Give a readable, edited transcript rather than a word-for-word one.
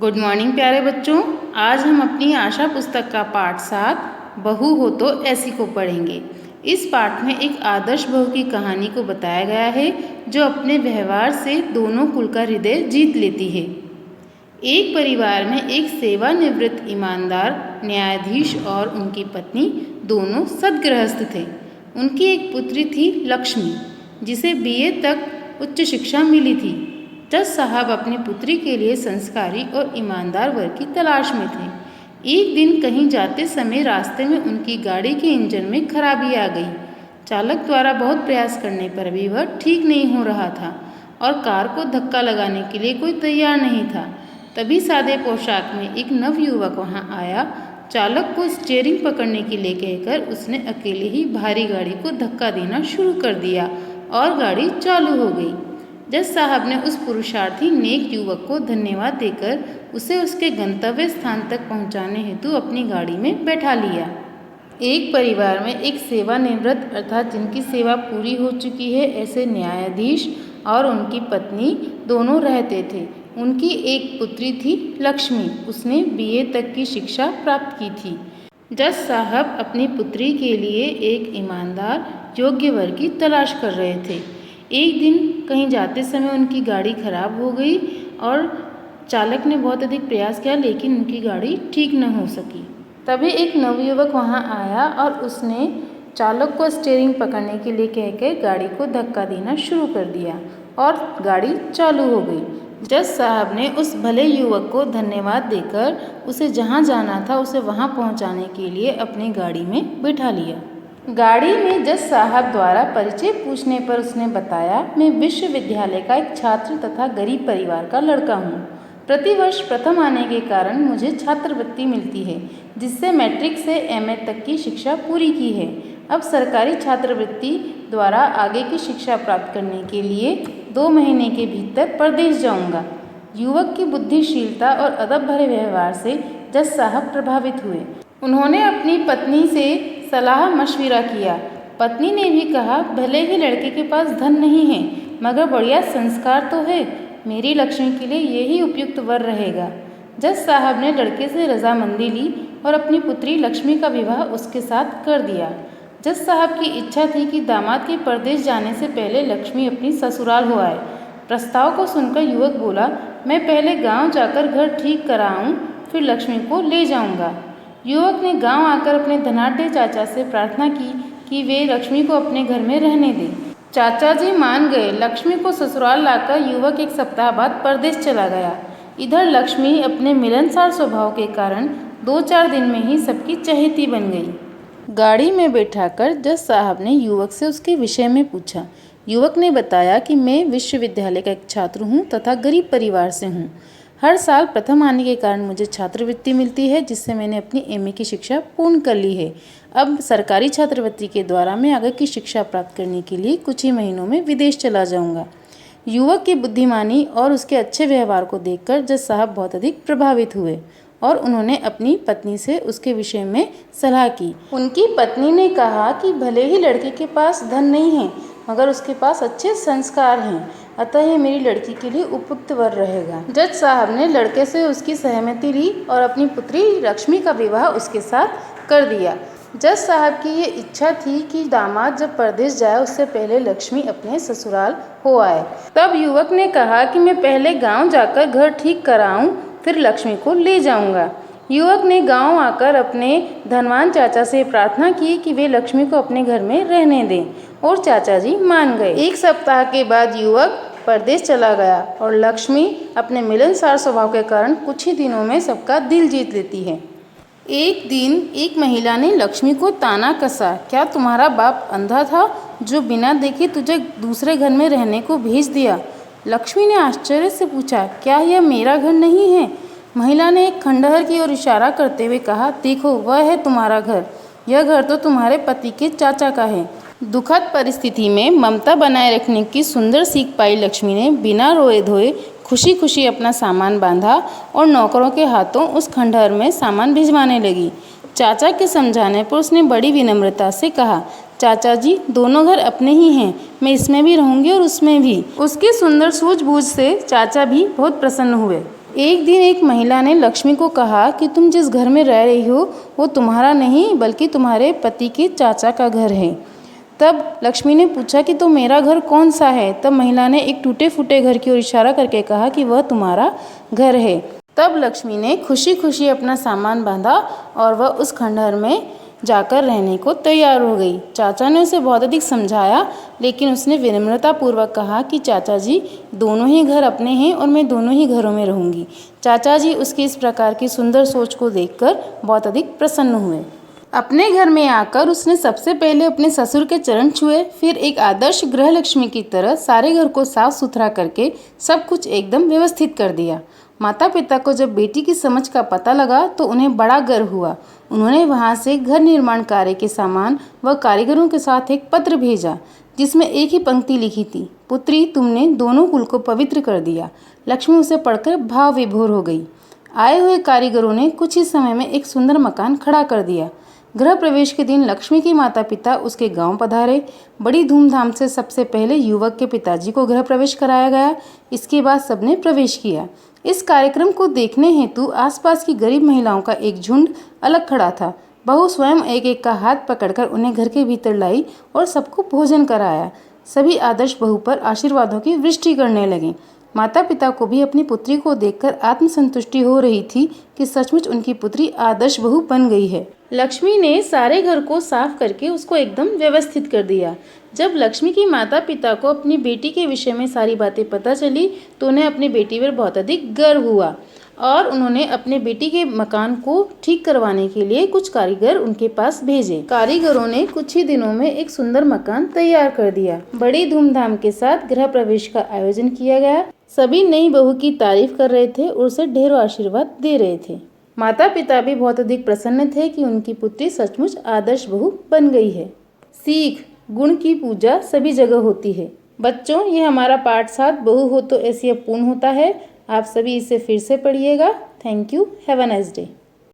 Good morning प्यारे बच्चों। आज हम अपनी आशा पुस्तक का पाठ 7 बहू हो तो ऐसी को पढ़ेंगे। इस पाठ में एक आदर्श बहू की कहानी को बताया गया है जो अपने व्यवहार से दोनों कुल का हृदय जीत लेती है। एक परिवार में एक सेवानिवृत्त ईमानदार न्यायाधीश और उनकी पत्नी दोनों सद्गृहस्थ थे। उनकी एक पुत्री थी लक्ष्मी, जिसे बीए तक उच्च शिक्षा मिली थी। जज साहब अपनी पुत्री के लिए संस्कारी और ईमानदार वर की तलाश में थे। एक दिन कहीं जाते समय रास्ते में उनकी गाड़ी के इंजन में खराबी आ गई। चालक द्वारा बहुत प्रयास करने पर भी वह ठीक नहीं हो रहा था और कार को धक्का लगाने के लिए कोई तैयार नहीं था। तभी सादे पोशाक में एक नवयुवक वहां आया। चालक को स्टीयरिंग पकड़ने के लिए कहकर उसने अकेले ही भारी गाड़ी को धक्का देना शुरू कर दिया और गाड़ी चालू हो गई। जज साहब ने उस पुरुषार्थी नेक युवक को धन्यवाद देकर उसे उसके गंतव्य स्थान तक पहुंचाने हेतु अपनी गाड़ी में बैठा लिया। एक परिवार में एक सेवानिवृत्त अर्थात जिनकी सेवा पूरी हो चुकी है ऐसे न्यायाधीश और उनकी पत्नी दोनों रहते थे। उनकी एक पुत्री थी लक्ष्मी, उसने बीए तक की शिक्षा प्राप्त की थी। जज साहब अपनी पुत्री के लिए एक ईमानदार योग्य वर की तलाश कर रहे थे। एक दिन कहीं जाते समय उनकी गाड़ी खराब हो गई और चालक ने बहुत अधिक प्रयास किया, लेकिन उनकी गाड़ी ठीक न हो सकी। तभी एक नवयुवक वहां आया और उसने चालक को स्टीयरिंग पकड़ने के लिए कहकर गाड़ी को धक्का देना शुरू कर दिया और गाड़ी चालू हो गई। जज साहब ने उस भले युवक को धन्यवाद देकर उसे जहां जाना था उसे वहां पहुंचाने के लिए अपनी गाड़ी में बिठा लिया। गाड़ी में जज साहब द्वारा परिचय पूछने पर उसने बताया, मैं विश्वविद्यालय का एक छात्र तथा गरीब परिवार का लड़का हूँ। प्रतिवर्ष प्रथम आने के कारण मुझे छात्रवृत्ति मिलती है, जिससे मैट्रिक से एमए तक की शिक्षा पूरी की है। अब सरकारी छात्रवृत्ति द्वारा आगे की शिक्षा प्राप्त करने के लिए 2 महीने के भीतर प्रदेश जाऊंगा। युवक की बुद्धिशीलता और अदब भरे व्यवहार से जज साहब प्रभावित हुए। उन्होंने अपनी पत्नी से सलाह मशविरा किया। पत्नी ने भी कहा, भले ही लड़के के पास धन नहीं है मगर बढ़िया संस्कार तो है। मेरी लक्ष्मी के लिए यही उपयुक्त वर रहेगा। जज साहब ने लड़के से रजामंदी ली और अपनी पुत्री लक्ष्मी का विवाह उसके साथ कर दिया। जज साहब की इच्छा थी कि दामाद के परदेश जाने से पहले लक्ष्मी अपनी ससुराल हो आए। प्रस्ताव को सुनकर युवक बोला, मैं पहले गाँव जाकर घर ठीक कराऊँ, फिर लक्ष्मी को ले जाऊँगा। युवक ने गांव आकर अपने धनाढ्य चाचा से प्रार्थना की कि वे लक्ष्मी को अपने घर में रहने दें। चाचा जी मान गए। लक्ष्मी को ससुराल लाकर युवक 1 सप्ताह बाद परदेश चला गया। इधर लक्ष्मी अपने मिलनसार स्वभाव के कारण 2-4 दिन में ही सबकी चहेती बन गई। गाड़ी में बैठाकर जज साहब ने युवक से उसके विषय में पूछा। युवक ने बताया कि मैं विश्वविद्यालय का एक छात्र हूँ तथा गरीब परिवार से हूँ। हर साल प्रथम आने के कारण मुझे छात्रवृत्ति मिलती है, जिससे मैंने अपनी एमए की शिक्षा पूर्ण कर ली है। अब सरकारी छात्रवृत्ति के द्वारा मैं आगे की शिक्षा प्राप्त करने के लिए कुछ ही महीनों में विदेश चला जाऊंगा। युवक की बुद्धिमानी और उसके अच्छे व्यवहार को देखकर जज साहब बहुत अधिक प्रभावित हुए और उन्होंने अपनी पत्नी से उसके विषय में सलाह की। उनकी पत्नी ने कहा कि भले ही लड़के के पास धन नहीं है मगर उसके पास अच्छे संस्कार हैं, अतः यह मेरी लड़की के लिए उपयुक्त वर रहेगा। जज साहब ने लड़के से उसकी सहमति ली और अपनी पुत्री लक्ष्मी का विवाह उसके साथ कर दिया। जज साहब की ये इच्छा थी कि दामाद जब परदेश जाए उससे पहले लक्ष्मी अपने ससुराल हो आए। तब युवक ने कहा कि मैं पहले गांव जाकर घर ठीक कराऊं, फिर लक्ष्मी को ले जाऊंगा। युवक ने गांव आकर अपने धनवान चाचा से प्रार्थना की कि वे लक्ष्मी को अपने घर में रहने दें और चाचा जी मान गए। 1 सप्ताह के बाद युवक परदेश चला गया और लक्ष्मी अपने मिलनसार स्वभाव के कारण कुछ ही दिनों में सबका दिल जीत लेती है। एक दिन एक महिला ने लक्ष्मी को ताना कसा, क्या तुम्हारा बाप अंधा था जो बिना देखे तुझे दूसरे घर में रहने को भेज दिया? लक्ष्मी ने आश्चर्य से पूछा, क्या यह मेरा घर नहीं है? महिला ने एक खंडहर की ओर इशारा करते हुए कहा, देखो वह है तुम्हारा घर। यह घर तो तुम्हारे पति के चाचा का है। दुखद परिस्थिति में ममता बनाए रखने की सुंदर सीख पाई लक्ष्मी ने बिना रोए धोए खुशी खुशी अपना सामान बांधा और नौकरों के हाथों उस खंडहर में सामान भिजवाने लगी। चाचा के समझाने पर उसने बड़ी विनम्रता से कहा, चाचा जी दोनों घर अपने ही हैं, मैं इसमें भी रहूंगी और उसमें भी। उसकी सुंदर सूझबूझ से चाचा भी बहुत प्रसन्न हुए। एक दिन एक महिला ने लक्ष्मी को कहा कि तुम जिस घर में रह रही हो वो तुम्हारा नहीं बल्कि तुम्हारे पति के चाचा का घर है। तब लक्ष्मी ने पूछा कि तो मेरा घर कौन सा है? तब महिला ने एक टूटे फूटे घर की ओर इशारा करके कहा कि वह तुम्हारा घर है। तब लक्ष्मी ने खुशी खुशी अपना सामान बांधा और वह उस खंडहर में जाकर रहने को तैयार हो गई। चाचा ने उसे बहुत अधिक समझाया, लेकिन उसने विनम्रतापूर्वक कहा कि चाचा जी, दोनों ही घर अपने हैं और मैं दोनों ही घरों में रहूंगी। चाचा जी उसकी इस प्रकार की सुंदर सोच को देखकर बहुत अधिक प्रसन्न हुए। अपने घर में आकर उसने सबसे पहले अपने ससुर के चरण छुए, फिर एक आदर्श गृहलक्ष्मी की तरह सारे घर को साफ सुथरा करके सब कुछ एकदम व्यवस्थित कर दिया। माता पिता को जब बेटी की समझ का पता लगा तो उन्हें बड़ा गर्व हुआ। उन्होंने वहां से घर निर्माण कार्य के सामान व कारीगरों के साथ एक पत्र भेजा, जिसमें एक ही पंक्ति लिखी थी, पुत्री तुमने दोनों कुल को पवित्र कर दिया। लक्ष्मी उसे पढ़कर भाव विभोर हो गई। आए हुए कारीगरों ने कुछ ही समय में एक सुंदर मकान खड़ा कर दिया। गृह प्रवेश के दिन लक्ष्मी के माता पिता उसके गांव पधारे। बड़ी धूमधाम से सबसे पहले युवक के पिताजी को गृह प्रवेश कराया गया। इसके बाद सबने प्रवेश किया। इस कार्यक्रम को देखने हेतु आसपास की गरीब महिलाओं का एक झुंड अलग खड़ा था। बहू स्वयं एक एक का हाथ पकड़कर उन्हें घर के भीतर लाई और सबको भोजन कराया। सभी आदर्श बहू पर आशीर्वादों की वृष्टि करने लगे। माता पिता को भी अपनी पुत्री को देखकर आत्मसंतुष्टि हो रही थी कि सचमुच उनकी पुत्री आदर्श बहू बन गई है। लक्ष्मी ने सारे घर को साफ करके उसको एकदम व्यवस्थित कर दिया। जब लक्ष्मी की माता पिता को अपनी बेटी के विषय में सारी बातें पता चली तो उन्हें अपनी बेटी पर बहुत अधिक गर्व हुआ और उन्होंने अपने बेटी के मकान को ठीक करवाने के लिए कुछ कारीगर उनके पास भेजे। कारीगरों ने कुछ ही दिनों में एक सुंदर मकान तैयार कर दिया। बड़ी धूमधाम के साथ गृह प्रवेश का आयोजन किया गया। सभी नई बहू की तारीफ कर रहे थे और उसे ढेरों आशीर्वाद दे रहे थे। माता पिता भी बहुत अधिक प्रसन्न थे कि उनकी पुत्री सचमुच आदर्श बहू बन गई है। सीख, गुण की पूजा सभी जगह होती है। बच्चों, ये हमारा पाठ 7 बहू हो तो ऐसी अब पूर्ण होता है। आप सभी इसे फिर से पढ़िएगा। Thank you. Have a nice day.